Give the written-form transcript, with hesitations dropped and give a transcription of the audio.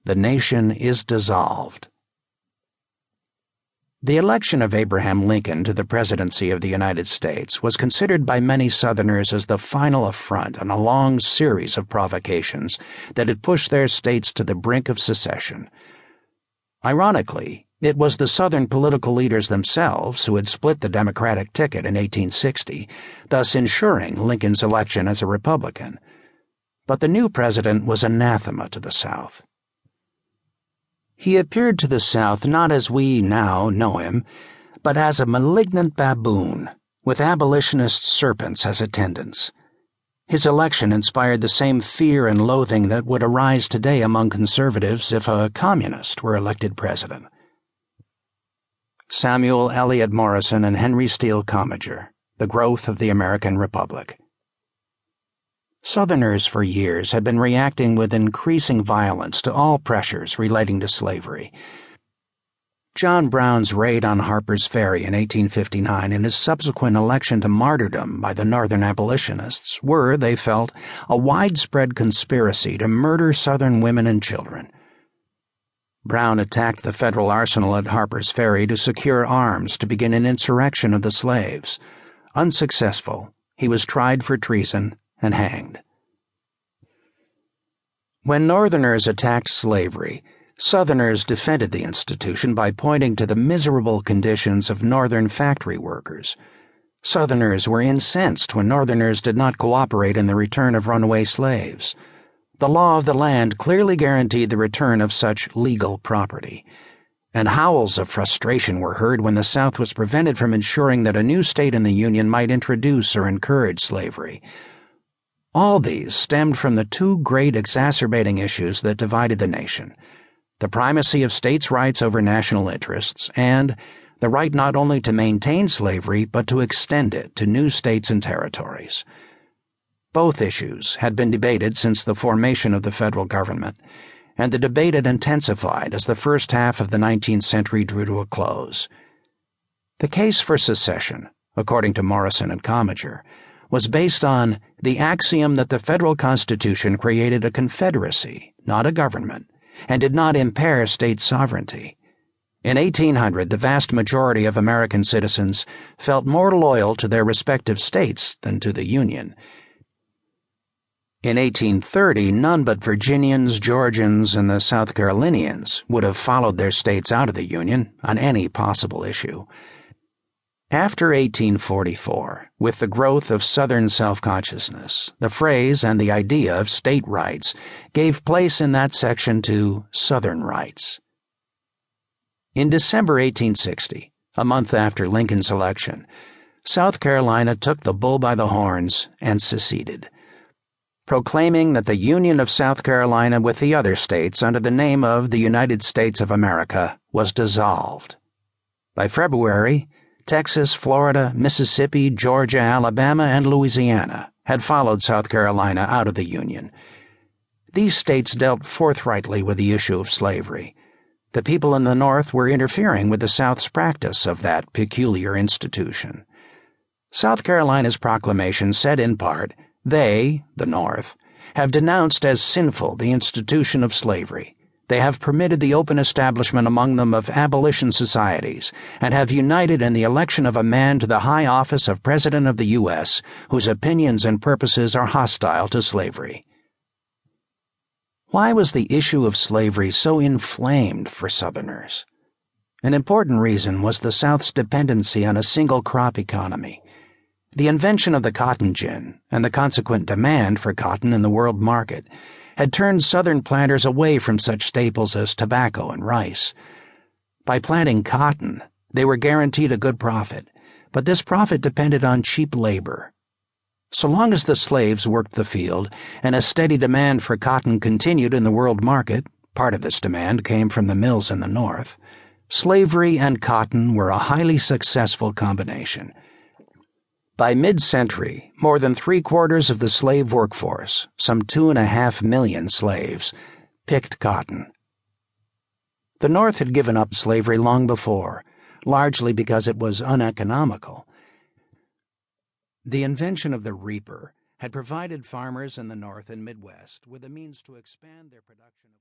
the nation is dissolved. The election of Abraham Lincoln to the presidency of the United States was considered by many Southerners as the final affront on a long series of provocations that had pushed their states to the brink of secession. Ironically, it was the Southern political leaders themselves who had split the Democratic ticket in 1860, thus ensuring Lincoln's election as a Republican. But the new president was anathema to the South. He appeared to the South not as we now know him, but as a malignant baboon, with abolitionist serpents as attendants. His election inspired the same fear and loathing that would arise today among conservatives if a communist were elected president. Samuel Eliot Morison and Henry Steele Commager, The Growth of the American Republic. Southerners for years had been reacting with increasing violence to all pressures relating to slavery. John Brown's raid on Harper's Ferry in 1859 and his subsequent election to martyrdom by the Northern abolitionists were, they felt, a widespread conspiracy to murder Southern women and children. Brown attacked the federal arsenal at Harper's Ferry to secure arms to begin an insurrection of the slaves. Unsuccessful, he was tried for treason and hanged. When Northerners attacked slavery, Southerners defended the institution by pointing to the miserable conditions of Northern factory workers. Southerners were incensed when Northerners did not cooperate in the return of runaway slaves. The law of the land clearly guaranteed the return of such legal property, and howls of frustration were heard when the South was prevented from ensuring that a new state in the Union might introduce or encourage slavery. All these stemmed from the two great exacerbating issues that divided the nation: the primacy of states' rights over national interests, and the right not only to maintain slavery but to extend it to new states and territories. Both issues had been debated since the formation of the federal government, and the debate had intensified as the first half of the 19th century drew to a close. The case for secession, according to Morison and Commager, was based on the axiom that the federal Constitution created a confederacy, not a government, and did not impair state sovereignty. In 1800, the vast majority of American citizens felt more loyal to their respective states than to the Union. In 1830, none but Virginians, Georgians, and the South Carolinians would have followed their states out of the Union on any possible issue. After 1844, with the growth of Southern self-consciousness, the phrase and the idea of state rights gave place in that section to Southern rights. In December 1860, a month after Lincoln's election, South Carolina took the bull by the horns and seceded, proclaiming that the Union of South Carolina with the other states under the name of the United States of America was dissolved. By February, Texas, Florida, Mississippi, Georgia, Alabama, and Louisiana had followed South Carolina out of the Union. These states dealt forthrightly with the issue of slavery. The people in the North were interfering with the South's practice of that peculiar institution. South Carolina's proclamation said in part, they, the North, have denounced as sinful the institution of slavery. They have permitted the open establishment among them of abolition societies, and have united in the election of a man to the high office of President of the U.S., whose opinions and purposes are hostile to slavery. Why was the issue of slavery so inflamed for Southerners? An important reason was the South's dependency on a single-crop economy. The invention of the cotton gin, and the consequent demand for cotton in the world market, had turned Southern planters away from such staples as tobacco and rice. By planting cotton, they were guaranteed a good profit, but this profit depended on cheap labor. So long as the slaves worked the field and a steady demand for cotton continued in the world market, part of this demand came from the mills in the North, slavery and cotton were a highly successful combination. By mid-century, more than 3/4 of the slave workforce, some 2.5 million slaves, picked cotton. The North had given up slavery long before, largely because it was uneconomical. The invention of the reaper had provided farmers in the North and Midwest with the means to expand their production of